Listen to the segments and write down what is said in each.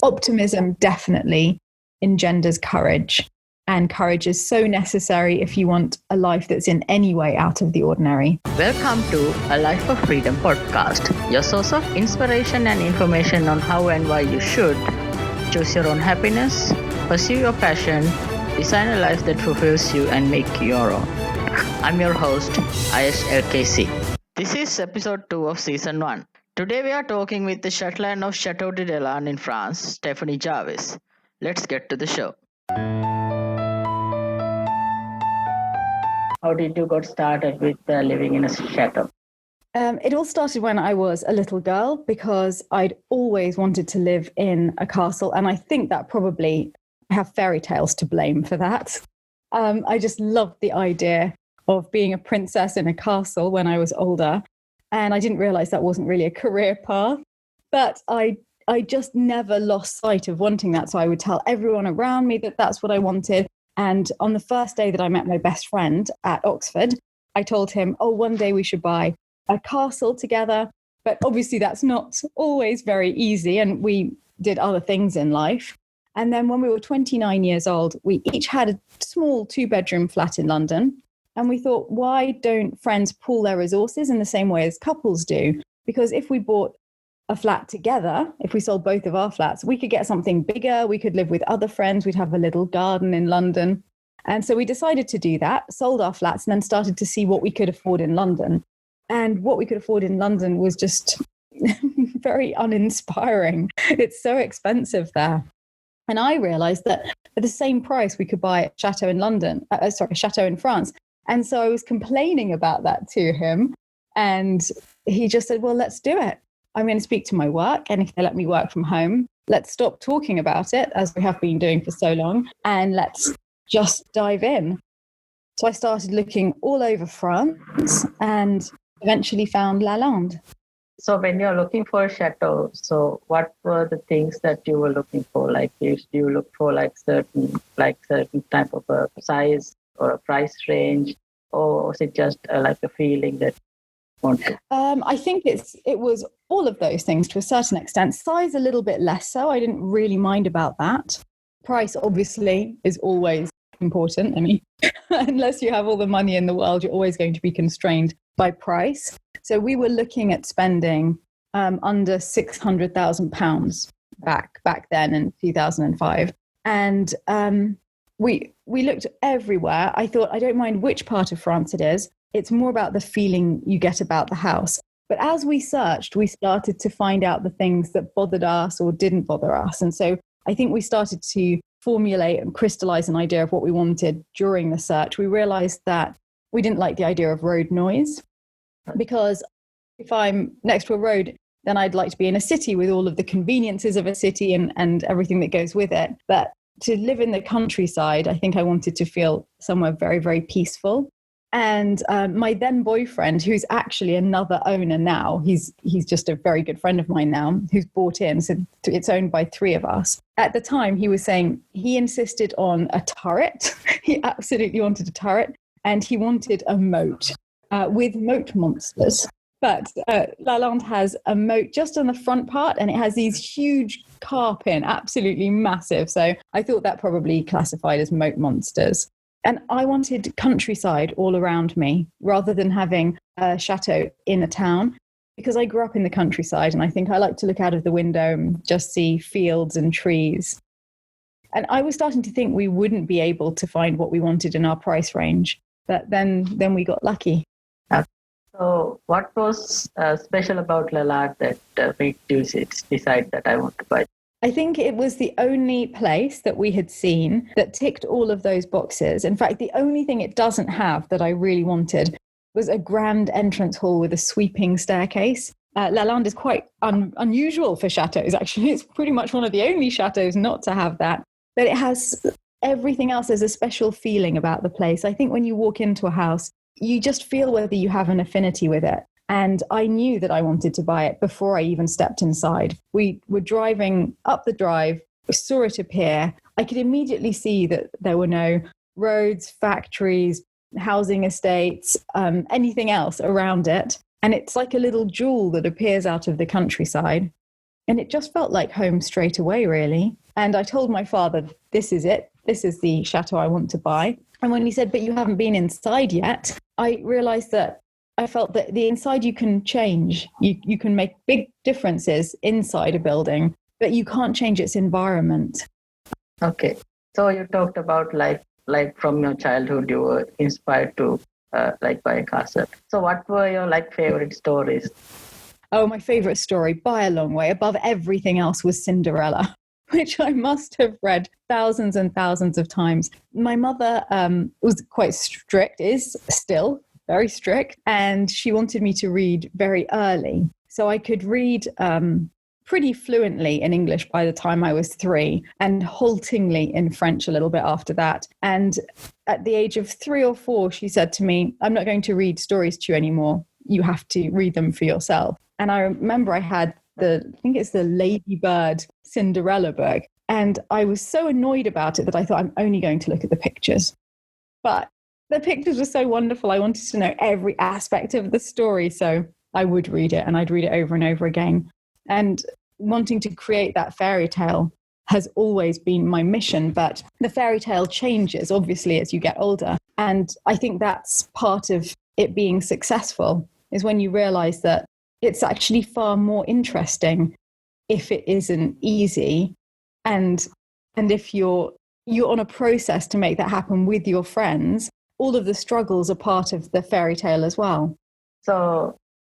optimism definitely engenders courage. And courage is so necessary if you want a life that's in any way out of the ordinary. Welcome to A Life of Freedom podcast, your source of inspiration and information on how and why you should choose your own happiness, pursue your passion, design a life that fulfills you and make you your own. I'm your host, ISLKC. This is episode 2 of season 1. Today we are talking with the Chatelaine of Chateau Diaries in France, Stephanie Jarvis. Let's get to the show. How did you got started with living in a chateau? It all started when I was a little girl because I'd always wanted to live in a castle. And I think that probably I have fairy tales to blame for that. I just loved the idea of being a princess in a castle when I was older. And I didn't realize that wasn't really a career path. But I just never lost sight of wanting that. So I would tell everyone around me that that's what I wanted. And on the first day that I met my best friend at Oxford, I told him, one day we should buy a castle together. But obviously that's not always very easy. And we did other things in life. And then when we were 29 years old, we each had a small 2-bedroom flat in London. And we thought, why don't friends pool their resources in the same way as couples do? Because if we bought a flat together, if we sold both of our flats, we could get something bigger. We could live with other friends. We'd have a little garden in London. And so we decided to do that, sold our flats, and then started to see what we could afford in London. And what we could afford in London was just very uninspiring. It's so expensive there. And I realized that for the same price, we could buy a chateau in a chateau in France. And so I was complaining about that to him. And he just said, well, let's do it. I'm going to speak to my work, and if they let me work from home, let's stop talking about it as we have been doing for so long, and let's just dive in. So I started looking all over France and eventually found Lande. So when you're looking for a chateau, so what were the things that you were looking for? Like, do you look for certain type of a size or a price range, or was it just like a feeling that? I think it was all of those things to a certain extent. Size a little bit less so. I didn't really mind about that. Price obviously is always important. I mean, unless you have all the money in the world, you're always going to be constrained by price. So we were looking at spending under £600,000 back then in 2005. And we looked everywhere. I thought, I don't mind which part of France it is. It's more about the feeling you get about the house. But as we searched, we started to find out the things that bothered us or didn't bother us. And so I think we started to formulate and crystallize an idea of what we wanted during the search. We realized that we didn't like the idea of road noise, because if I'm next to a road, then I'd like to be in a city with all of the conveniences of a city and everything that goes with it. But to live in the countryside, I think I wanted to feel somewhere very, very peaceful. And my then boyfriend, who's actually another owner now, he's just a very good friend of mine now, who's bought in, so it's owned by 3 of us. At the time, he was saying he insisted on a turret. He absolutely wanted a turret, and he wanted a moat with moat monsters. But Lande has a moat just on the front part, and it has these huge carpin, absolutely massive. So I thought that probably classified as moat monsters. And I wanted countryside all around me rather than having a chateau in a town, because I grew up in the countryside and I think I like to look out of the window and just see fields and trees. And I was starting to think we wouldn't be able to find what we wanted in our price range. But then we got lucky. So what was special about Lande that made you decide that I want to buy? I think it was the only place that we had seen that ticked all of those boxes. In fact, the only thing it doesn't have that I really wanted was a grand entrance hall with a sweeping staircase. Lande is quite unusual for chateaus, actually. It's pretty much one of the only chateaus not to have that. But it has everything else. There's a special feeling about the place. I think when you walk into a house, you just feel whether you have an affinity with it. And I knew that I wanted to buy it before I even stepped inside. We were driving up the drive, saw it appear. I could immediately see that there were no roads, factories, housing estates, anything else around it. And it's like a little jewel that appears out of the countryside. And it just felt like home straight away, really. And I told my father, this is it. This is the chateau I want to buy. And when he said, but you haven't been inside yet, I realized that I felt that the inside you can change. You can make big differences inside a building, but you can't change its environment. Okay. So you talked about like from your childhood, you were inspired to buy a castle. So what were your favorite stories? Oh, my favorite story by a long way, above everything else, was Cinderella, which I must have read thousands and thousands of times. My mother was quite strict, is still very strict, and she wanted me to read very early. So I could read pretty fluently in English by the time I was 3, and haltingly in French a little bit after that. And at the age of 3 or 4, she said to me, I'm not going to read stories to you anymore. You have to read them for yourself. And I remember I had I think it's the Ladybird Cinderella book. And I was so annoyed about it that I thought, I'm only going to look at the pictures. But the pictures were so wonderful. I wanted to know every aspect of the story. So I would read it, and I'd read it over and over again. And wanting to create that fairy tale has always been my mission. But the fairy tale changes, obviously, as you get older. And I think that's part of it being successful, is when you realize that it's actually far more interesting if it isn't easy. And if you're on a process to make that happen with your friends, all of the struggles are part of the fairy tale as well. So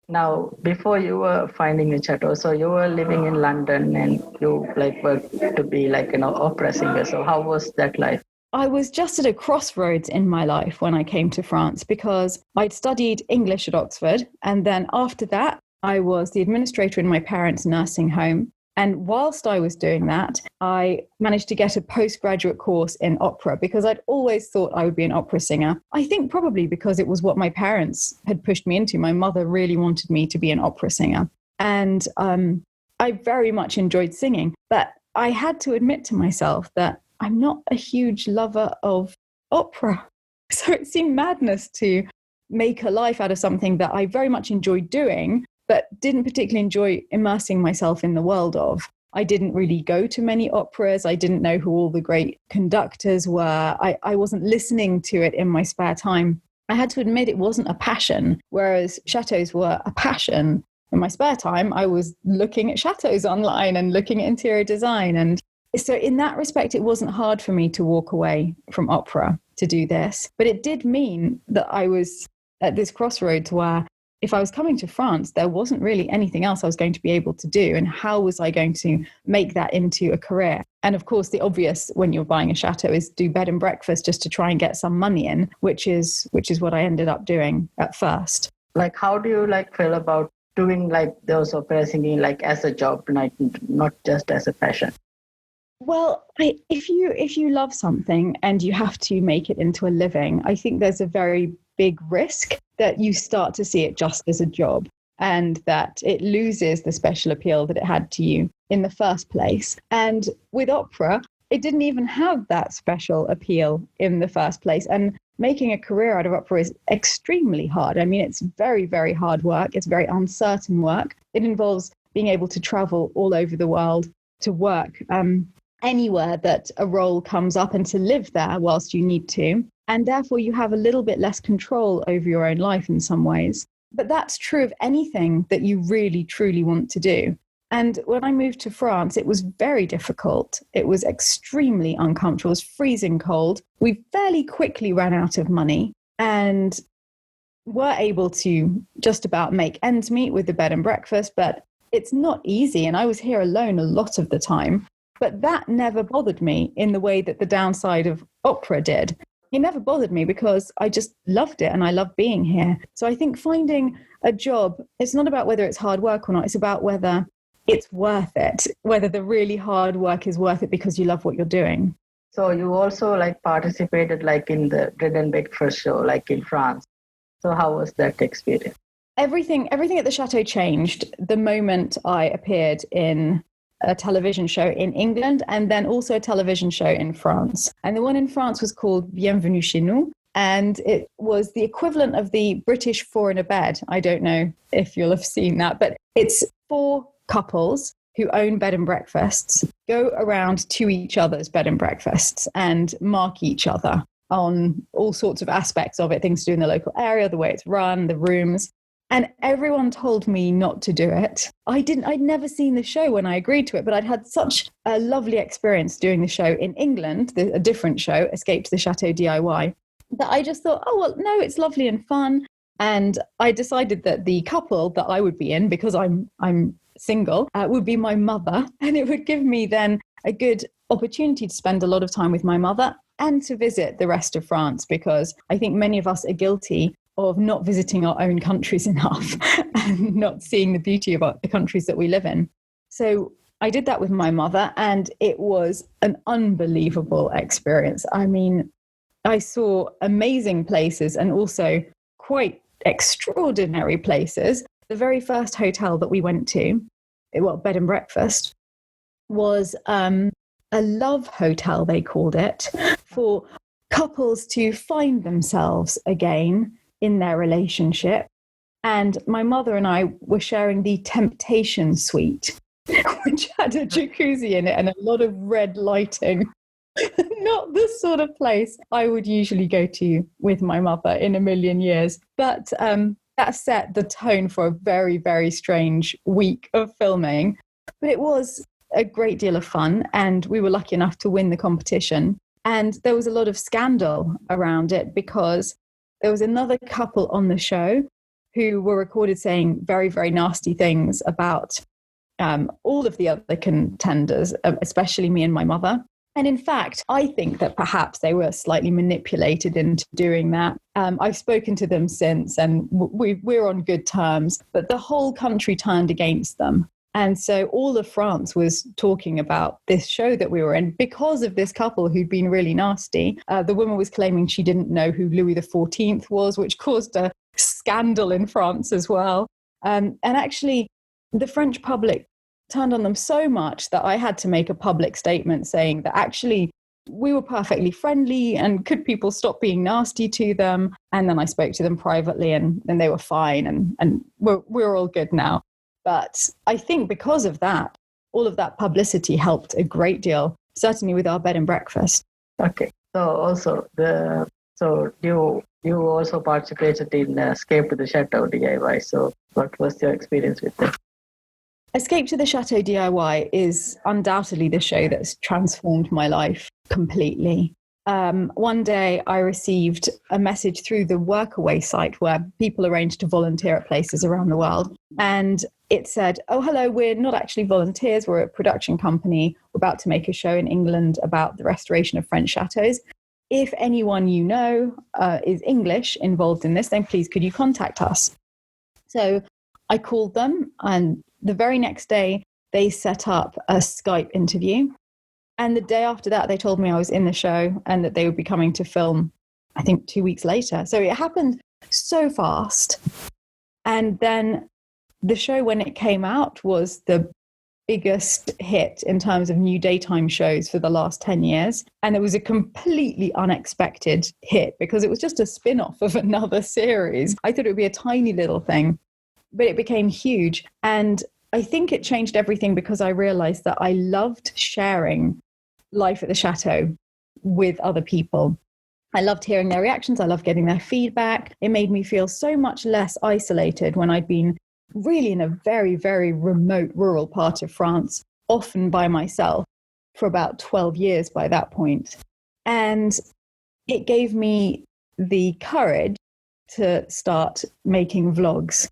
now, before you were finding a chateau, so you were living in London and you worked to be opera singer. So how was that life? I was just at a crossroads in my life when I came to France, because I'd studied English at Oxford. And then after that, I was the administrator in my parents' nursing home. And whilst I was doing that, I managed to get a postgraduate course in opera, because I'd always thought I would be an opera singer. I think probably because it was what my parents had pushed me into. My mother really wanted me to be an opera singer. And I very much enjoyed singing. But I had to admit to myself that I'm not a huge lover of opera. So it seemed madness to make a life out of something that I very much enjoyed doing, but didn't particularly enjoy immersing myself in the world of. I didn't really go to many operas. I didn't know who all the great conductors were. I wasn't listening to it in my spare time. I had to admit it wasn't a passion, whereas chateaus were a passion. In my spare time, I was looking at chateaus online and looking at interior design. And so in that respect, it wasn't hard for me to walk away from opera to do this. But it did mean that I was at this crossroads where if I was coming to France, there wasn't really anything else I was going to be able to do. And how was I going to make that into a career? And of course, the obvious when you're buying a chateau is do bed and breakfast just to try and get some money in, which is what I ended up doing at first. How do you feel about doing those opera singing as a job, not just as a passion? Well, if you love something and you have to make it into a living, I think there's a very big risk that you start to see it just as a job, and that it loses the special appeal that it had to you in the first place. And with opera, it didn't even have that special appeal in the first place. And making a career out of opera is extremely hard. I mean, it's very, very hard work. It's very uncertain work. It involves being able to travel all over the world to work anywhere that a role comes up and to live there whilst you need to. And therefore, you have a little bit less control over your own life in some ways. But that's true of anything that you really, truly want to do. And when I moved to France, it was very difficult. It was extremely uncomfortable. It was freezing cold. We fairly quickly ran out of money and were able to just about make ends meet with the bed and breakfast. But it's not easy. And I was here alone a lot of the time. But that never bothered me in the way that the downside of opera did. It never bothered me because I just loved it and I love being here. So I think finding a job, it's not about whether it's hard work or not. It's about whether it's worth it, whether the really hard work is worth it because you love what you're doing. So you also participated in the bread and breakfast show in France. So how was that experience? Everything at the chateau changed the moment I appeared in a television show in England and then also a television show in France. And the one in France was called Bienvenue chez nous. And it was the equivalent of the British Four in a Bed. I don't know if you'll have seen that, but it's 4 couples who own bed and breakfasts go around to each other's bed and breakfasts and mark each other on all sorts of aspects of it, things to do in the local area, the way it's run, the rooms. And everyone told me not to do it. I'd never seen the show when I agreed to it, but I'd had such a lovely experience doing the show in England, a different show, Escape to the Chateau DIY, that I just thought, oh, well, no, it's lovely and fun. And I decided that the couple that I would be in, because I'm single, would be my mother. And it would give me then a good opportunity to spend a lot of time with my mother and to visit the rest of France, because I think many of us are guilty of not visiting our own countries enough and not seeing the beauty of the countries that we live in. So I did that with my mother, and it was an unbelievable experience. I mean, I saw amazing places and also quite extraordinary places. The very first hotel that we went to, bed and breakfast, was a love hotel, they called it, for couples to find themselves again in their relationship. And my mother and I were sharing the Temptation Suite, which had a jacuzzi in it and a lot of red lighting. Not the sort of place I would usually go to with my mother in a million years. But that set the tone for a very, very strange week of filming. But it was a great deal of fun, and we were lucky enough to win the competition. And there was a lot of scandal around it, because there was another couple on the show who were recorded saying very, very nasty things about all of the other contenders, especially me and my mother. And in fact, I think that perhaps they were slightly manipulated into doing that. I've spoken to them since, and we're on good terms, but the whole country turned against them. And so all of France was talking about this show that we were in because of this couple who'd been really nasty. The woman was claiming she didn't know who Louis XIV was, which caused a scandal in France as well. And actually, the French public turned on them so much that I had to make a public statement saying that actually we were perfectly friendly, and could people stop being nasty to them? And then I spoke to them privately, and they were fine, and we're all good now. But I think because of that, all of that publicity helped a great deal, certainly with our bed and breakfast. Okay. So also you also participated in Escape to the Chateau DIY. So what was your experience with that? Escape to the Chateau DIY is undoubtedly the show that's transformed my life completely. One day I received a message through the Workaway site where people arrange to volunteer at places around the world. And it said, oh, hello, we're not actually volunteers. We're a production company. We're about to make a show in England about the restoration of French chateaus. If anyone you know is English involved in this, then please could you contact us? So I called them, and the very next day they set up a Skype interview. And the day after that, they told me I was in the show and that they would be coming to film, I think 2 weeks later. So it happened so fast. And then the show, when it came out, was the biggest hit in terms of new daytime shows for the last 10 years. And it was a completely unexpected hit because it was just a spin-off of another series. I thought it would be a tiny little thing, but it became huge. And I think it changed everything because I realized that I loved sharing life at the chateau with other people. I loved hearing their reactions. I loved getting their feedback. It made me feel so much less isolated when I'd been really in a very, very remote rural part of France, often by myself for about 12 years by that point. And it gave me the courage to start making vlogs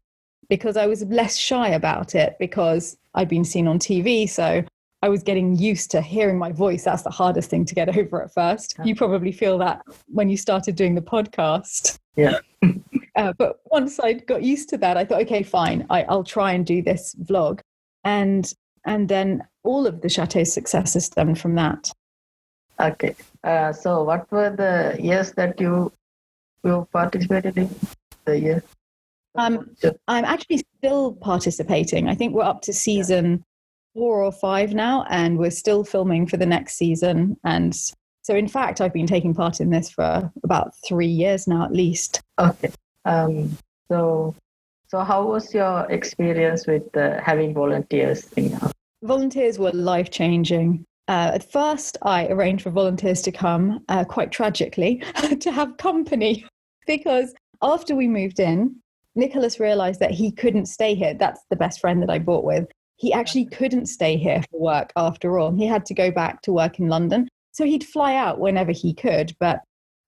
because I was less shy about it because I'd been seen on TV. So I was getting used to hearing my voice. That's the hardest thing to get over at first. You probably feel that when you started doing the podcast. Yeah. But once I got used to that, I thought, okay, fine, I'll try and do this vlog. And then all of the Chateau's successes stemmed from that. Okay. So what were the years that you participated in? The year? I'm actually still participating. I think we're up to season 4 or 5 now, and we're still filming for the next season. And so, in fact, I've been taking part in this for about 3 years now, at least. Okay. So how was your experience with having volunteers? Volunteers were life-changing. At first, I arranged for volunteers to come, quite tragically, to have company, because after we moved in, Nicholas realized that he couldn't stay here. That's the best friend that I bought with. He actually couldn't stay here for work after all. He had to go back to work in London. So he'd fly out whenever he could, but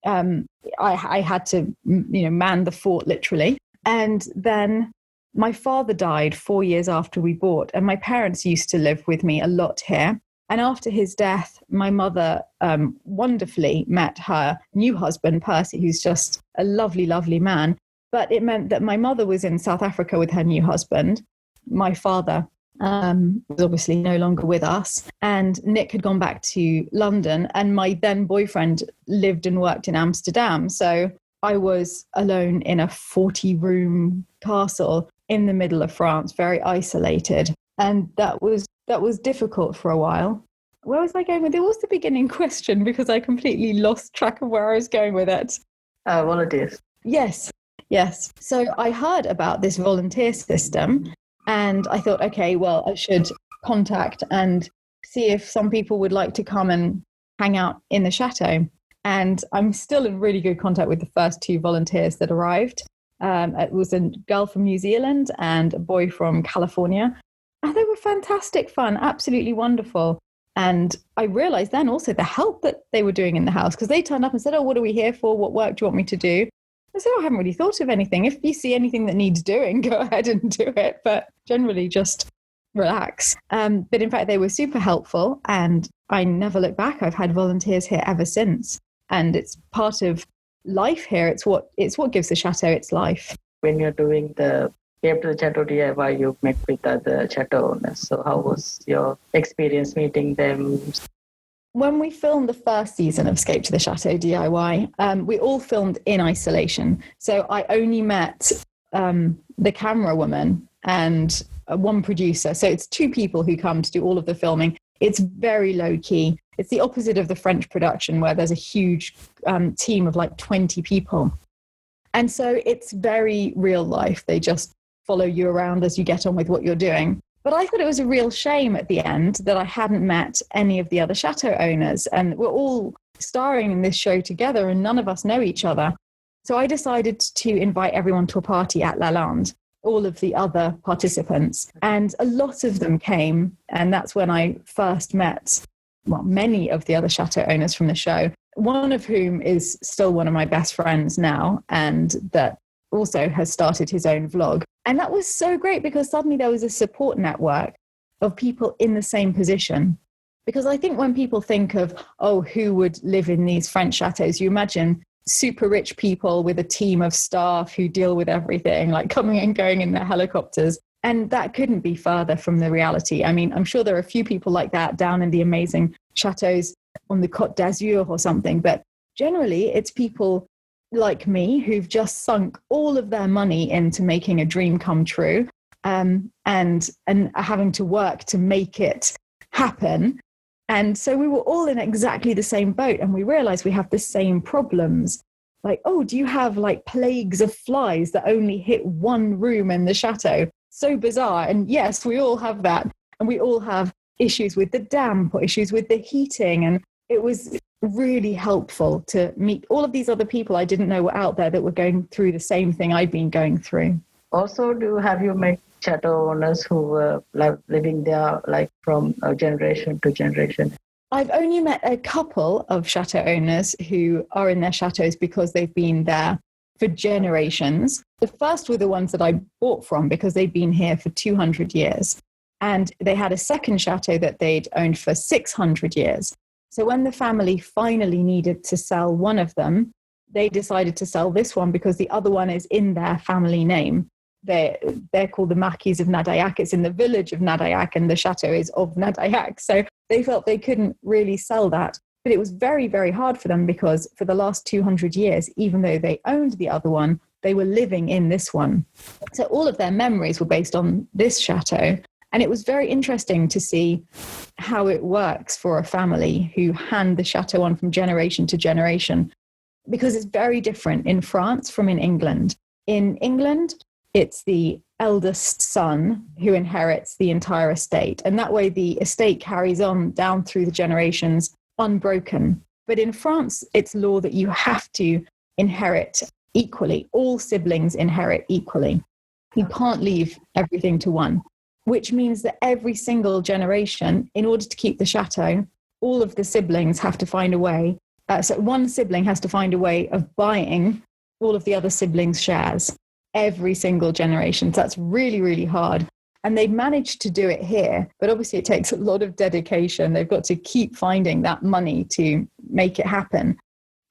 I had to, man the fort literally. And then my father died 4 years after we bought, and my parents used to live with me a lot here. And after his death, my mother wonderfully met her new husband, Percy, who's just a lovely, lovely man. But it meant that my mother was in South Africa with her new husband. My father was obviously no longer with us. And Nick had gone back to London, and my then boyfriend lived and worked in Amsterdam. So I was alone in a 40-room castle in the middle of France, very isolated. And that was difficult for a while. Where was I going with it? What was the beginning question? Because I completely lost track of where I was going with it. Volunteers. Yes. So I heard about this volunteer system, and I thought, okay, well, I should contact and see if some people would like to come and hang out in the chateau. And I'm still in really good contact with the first 2 volunteers that arrived. It was a girl from New Zealand and a boy from California. And they were fantastic fun, absolutely wonderful. And I realized then also the help that they were doing in the house, because they turned up and said, oh, what are we here for? What work do you want me to do? I said, oh, I haven't really thought of anything. If you see anything that needs doing, go ahead and do it. But generally just relax. But in fact, they were super helpful, and I never look back. I've had volunteers here ever since. And it's part of life here. It's what gives the chateau its life. When you're doing the came to the Chateau DIY, you met with other chateau owners. So how was your experience meeting them? When we filmed the first season of Escape to the Chateau DIY, we all filmed in isolation. So I only met the camera woman and one producer. So it's 2 people who come to do all of the filming. It's very low key. It's the opposite of the French production, where there's a huge team of like 20 people. And so it's very real life. They just follow you around as you get on with what you're doing. But I thought it was a real shame at the end that I hadn't met any of the other chateau owners. And we're all starring in this show together, and none of us know each other. So I decided to invite everyone to a party at Lande, all of the other participants. And a lot of them came. And that's when I first met, many of the other chateau owners from the show, one of whom is still one of my best friends now, and that also has started his own vlog. And that was so great, because suddenly there was a support network of people in the same position. Because I think when people think of, who would live in these French chateaus, you imagine super rich people with a team of staff who deal with everything, like coming and going in their helicopters. And that couldn't be further from the reality. I mean, I'm sure there are a few people like that down in the amazing chateaus on the Côte d'Azur or something, but generally it's people like me who've just sunk all of their money into making a dream come true, and having to work to make it happen. And so we were all in exactly the same boat, and we realized we have the same problems. Like, do you have like plagues of flies that only hit one room in the chateau? So bizarre. And yes, we all have that. And we all have issues with the damp or issues with the heating. And it was really helpful to meet all of these other people I didn't know were out there that were going through the same thing I'd been going through. Also, have you met chateau owners who were living there like from generation to generation? I've only met a couple of chateau owners who are in their chateaus because they've been there for generations. The first were the ones that I bought from because they'd been here for 200 years. And they had a second chateau that they'd owned for 600 years. So when the family finally needed to sell one of them, they decided to sell this one because the other one is in their family name. They're called the Marquis of Nadillac. It's in the village of Nadillac, and the chateau is of Nadillac. So they felt they couldn't really sell that. But it was very, very hard for them because for the last 200 years, even though they owned the other one, they were living in this one. So all of their memories were based on this chateau. And it was very interesting to see how it works for a family who hand the chateau on from generation to generation, because it's very different in France from in England. In England, it's the eldest son who inherits the entire estate. And that way the estate carries on down through the generations unbroken. But in France, it's law that you have to inherit equally. All siblings inherit equally. You can't leave everything to one, which means that every single generation, in order to keep the chateau, all of the siblings have to find a way. So one sibling has to find a way of buying all of the other siblings' shares every single generation. So that's really, really hard. And they've managed to do it here, but obviously it takes a lot of dedication. They've got to keep finding that money to make it happen.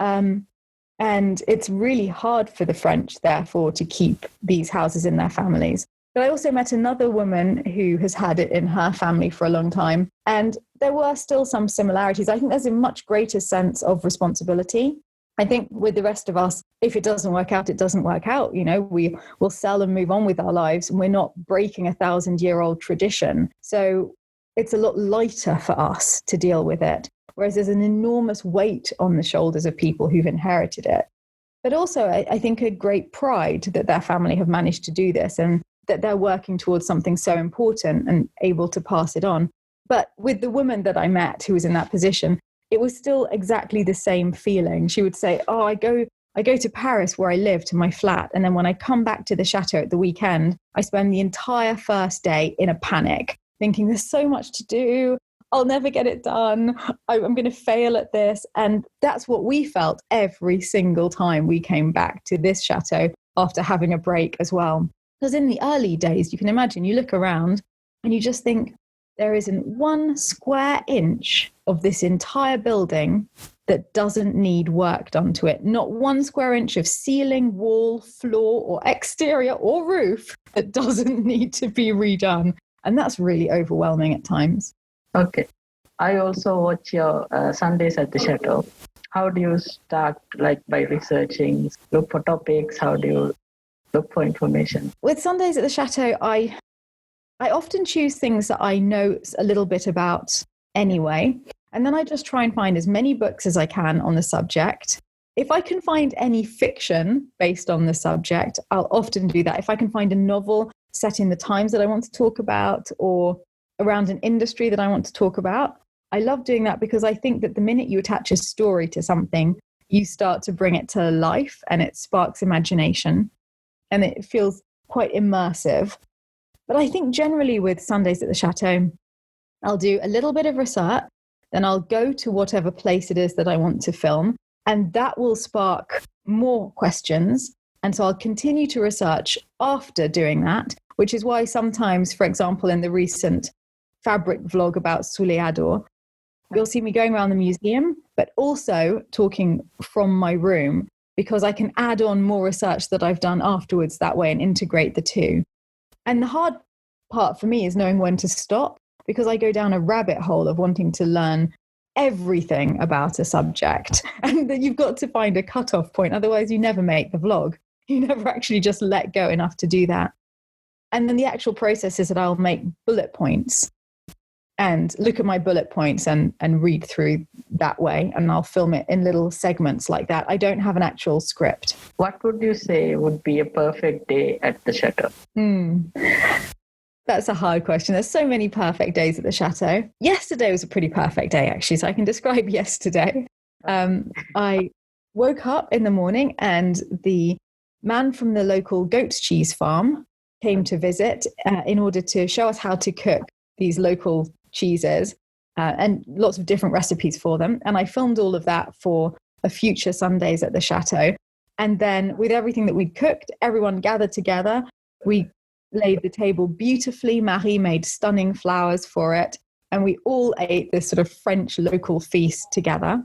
And it's really hard for the French, therefore, to keep these houses in their families. But I also met another woman who has had it in her family for a long time. And there were still some similarities. I think there's a much greater sense of responsibility. I think with the rest of us, if it doesn't work out, it doesn't work out. You know, we will sell and move on with our lives, and we're not breaking a 1,000-year-old tradition. So it's a lot lighter for us to deal with it. Whereas there's an enormous weight on the shoulders of people who've inherited it. But also, I think a great pride that their family have managed to do this and that they're working towards something so important and able to pass it on. But with the woman that I met who was in that position, it was still exactly the same feeling. She would say, oh, I go to Paris where I live to my flat. And then when I come back to the chateau at the weekend, I spend the entire first day in a panic, thinking there's so much to do. I'll never get it done. I'm going to fail at this. And that's what we felt every single time we came back to this chateau after having a break as well. Because in the early days, you can imagine, you look around and you just think there isn't 1 square inch of this entire building that doesn't need work done to it. Not 1 square inch of ceiling, wall, floor, or exterior or roof that doesn't need to be redone. And that's really overwhelming at times. Okay. I also watch your Sundays at the Chateau. How do you start, like by researching, look for topics? How do you look for information? With Sundays at the Chateau, I often choose things that I know a little bit about anyway. And then I just try and find as many books as I can on the subject. If I can find any fiction based on the subject, I'll often do that. If I can find a novel set in the times that I want to talk about or around an industry that I want to talk about, I love doing that because I think that the minute you attach a story to something, you start to bring it to life and it sparks imagination and it feels quite immersive. But I think generally with Sundays at the Chateau, I'll do a little bit of research, then I'll go to whatever place it is that I want to film, and that will spark more questions. And so I'll continue to research after doing that, which is why sometimes, for example, in the recent fabric vlog about Soleado, you'll see me going around the museum, but also talking from my room, because I can add on more research that I've done afterwards that way and integrate the two. And the hard part for me is knowing when to stop, because I go down a rabbit hole of wanting to learn everything about a subject. And that you've got to find a cutoff point. Otherwise, you never make the vlog. You never actually just let go enough to do that. And then the actual process is that I'll make bullet points and look at my bullet points and read through that way. And I'll film it in little segments like that. I don't have an actual script. What would you say would be a perfect day at the Chateau? That's a hard question. There's so many perfect days at the Chateau. Yesterday was a pretty perfect day, actually. So I can describe yesterday. I woke up in the morning and the man from the local goat cheese farm came to visit in order to show us how to cook these local cheeses and lots of different recipes for them. And I filmed all of that for a future Sundays at the Chateau. And then with everything that we'd cooked, everyone gathered together. We laid the table beautifully. Marie made stunning flowers for it. And we all ate this sort of French local feast together.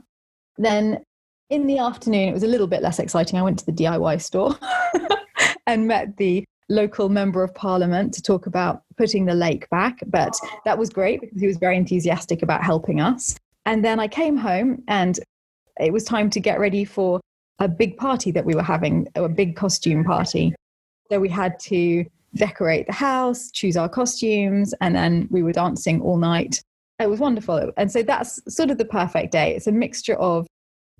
Then in the afternoon, it was a little bit less exciting. I went to the DIY store and met the local member of parliament to talk about putting the lake back. But that was great because he was very enthusiastic about helping us. And then I came home and it was time to get ready for a big party that we were having, a big costume party. So we had to decorate the house, choose our costumes, and then we were dancing all night. It was wonderful. And so that's sort of the perfect day. It's a mixture of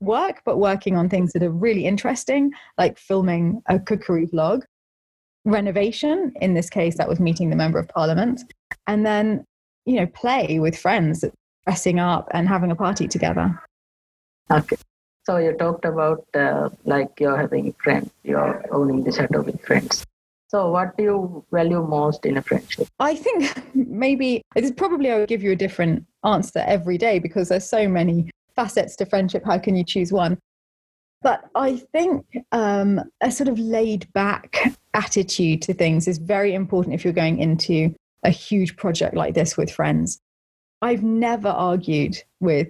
work, but working on things that are really interesting, like filming a cookery vlog, renovation. In this case, that was meeting the Member of Parliament. And then, play with friends, dressing up and having a party together. Okay. So you talked about you're having friends, you're owning the chateau with friends. So what do you value most in a friendship? I think maybe I would give you a different answer every day because there's so many facets to friendship. How can you choose one? But I think a sort of laid back attitude to things is very important if you're going into a huge project like this with friends. I've never argued with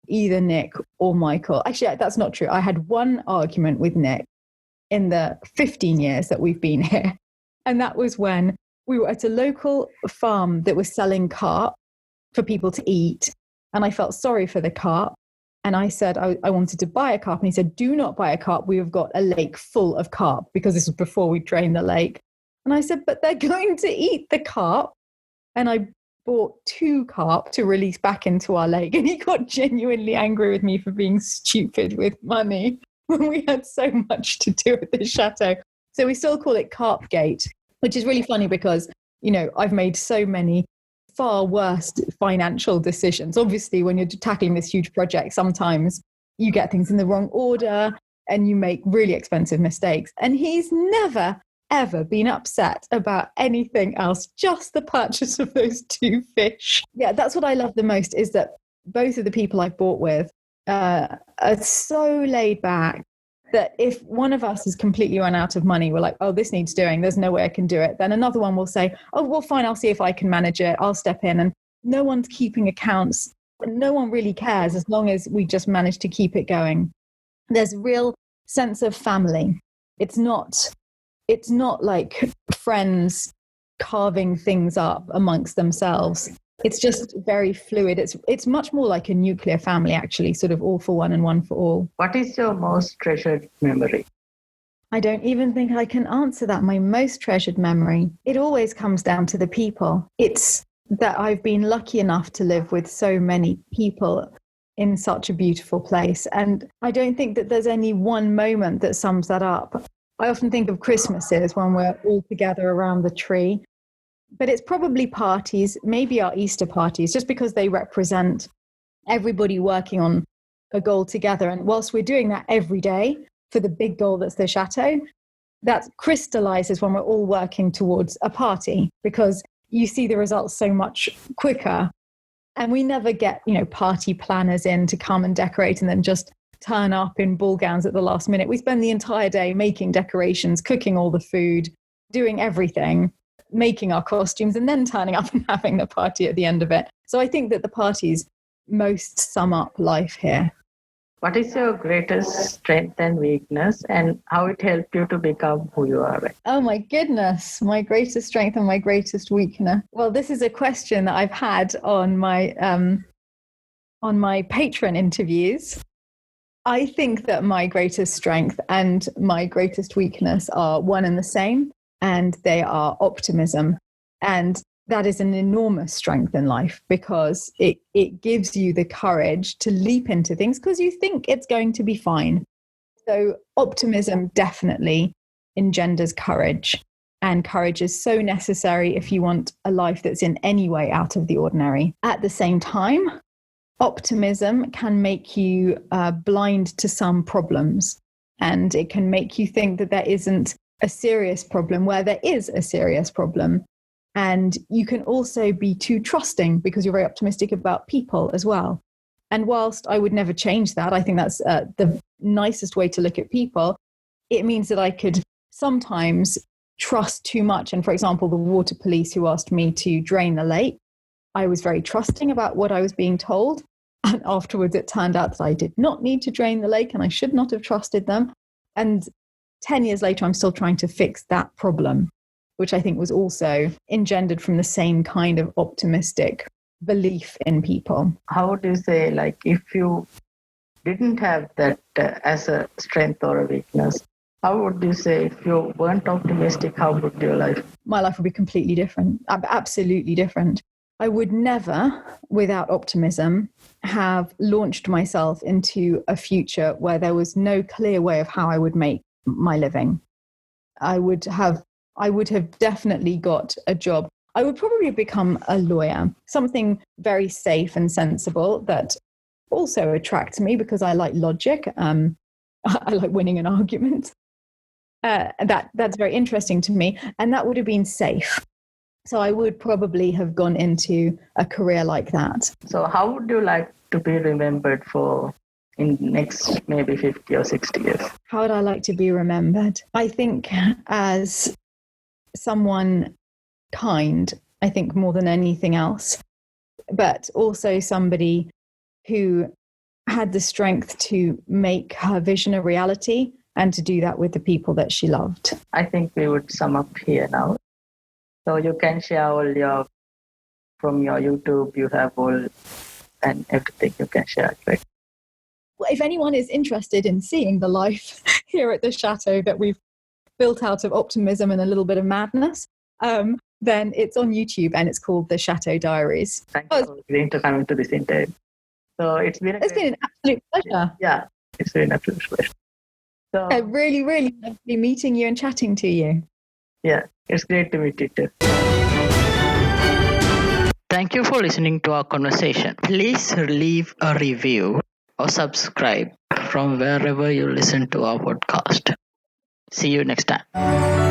either Nick or Michael. Actually, that's not true. I had one argument with Nick in the 15 years that we've been here. And that was when we were at a local farm that was selling carp for people to eat. And I felt sorry for the carp. And I said I wanted to buy a carp. And he said, do not buy a carp. We have got a lake full of carp, because this was before we drained the lake. And I said, but they're going to eat the carp. And I bought 2 carp to release back into our lake. And he got genuinely angry with me for being stupid with money when we had so much to do at the chateau. So we still call it Carpgate, which is really funny because, I've made so many far worse financial decisions. Obviously, when you're tackling this huge project, sometimes you get things in the wrong order and you make really expensive mistakes. And he's never, ever been upset about anything else, just the purchase of those 2 fish. Yeah, that's what I love the most, is that both of the people I've bought with are so laid back that if one of us is completely run out of money, we're like, oh, this needs doing, there's no way I can do it. Then another one will say, oh, well, fine, I'll see if I can manage it. I'll step in. And no one's keeping accounts. No one really cares as long as we just manage to keep it going. There's a real sense of family. It's not like friends carving things up amongst themselves. It's just very fluid. It's much more like a nuclear family, actually, sort of all for one and one for all. What is your most treasured memory? I don't even think I can answer that. My most treasured memory, it always comes down to the people. It's that I've been lucky enough to live with so many people in such a beautiful place. And I don't think that there's any one moment that sums that up. I often think of Christmases when we're all together around the tree. But it's probably parties, maybe our Easter parties, just because they represent everybody working on a goal together. And whilst we're doing that every day for the big goal that's the chateau, that crystallizes when we're all working towards a party, because you see the results so much quicker. And we never get, party planners in to come and decorate and then just turn up in ball gowns at the last minute. We spend the entire day making decorations, cooking all the food, doing everything, making our costumes, and then turning up and having the party at the end of it. So I think that the parties most sum up life here. What is your greatest strength and weakness, and how it helped you to become who you are? Oh my goodness, my greatest strength and my greatest weakness. Well, this is a question that I've had on my patron interviews. I think that my greatest strength and my greatest weakness are one and the same. And they are optimism. And that is an enormous strength in life, because it gives you the courage to leap into things because you think it's going to be fine. So optimism definitely engenders courage. And courage is so necessary if you want a life that's in any way out of the ordinary. At the same time, optimism can make you blind to some problems. And it can make you think that there isn't a serious problem where there is a serious problem. And you can also be too trusting because you're very optimistic about people as well. And whilst I would never change that, I think that's the nicest way to look at people. It means that I could sometimes trust too much. And for example, the water police who asked me to drain the lake, I was very trusting about what I was being told. And afterwards, it turned out that I did not need to drain the lake and I should not have trusted them. And 10 years later, I'm still trying to fix that problem, which I think was also engendered from the same kind of optimistic belief in people. How would you say, if you didn't have that as a strength or a weakness, how would you say if you weren't optimistic, how would your life? My life would be completely different, absolutely different. I would never, without optimism, have launched myself into a future where there was no clear way of how I would make my living. I would have I would have definitely got a job. I would probably become a lawyer, something very safe and sensible that also attracts me because I like logic. I like winning an argument. That's very interesting to me, and that would have been safe. So I would probably have gone into a career like that. So how would you like to be remembered for in next maybe 50 or 60 years? How would I like to be remembered? I think as someone kind, I think more than anything else, but also somebody who had the strength to make her vision a reality and to do that with the people that she loved. I think we would sum up here now. So you can share all from your YouTube, you have all and everything you can share, right? Well, if anyone is interested in seeing the life here at the chateau that we've built out of optimism and a little bit of madness, then it's on YouTube and it's called the Chateau Diaries. Thank you for agreeing to coming to this interview. So it's been an absolute pleasure. Yeah, it's been an absolute pleasure. So I really, really lovely meeting you and chatting to you. Yeah, it's great to meet you too. Thank you for listening to our conversation. Please leave a review or subscribe from wherever you listen to our podcast. See you next time.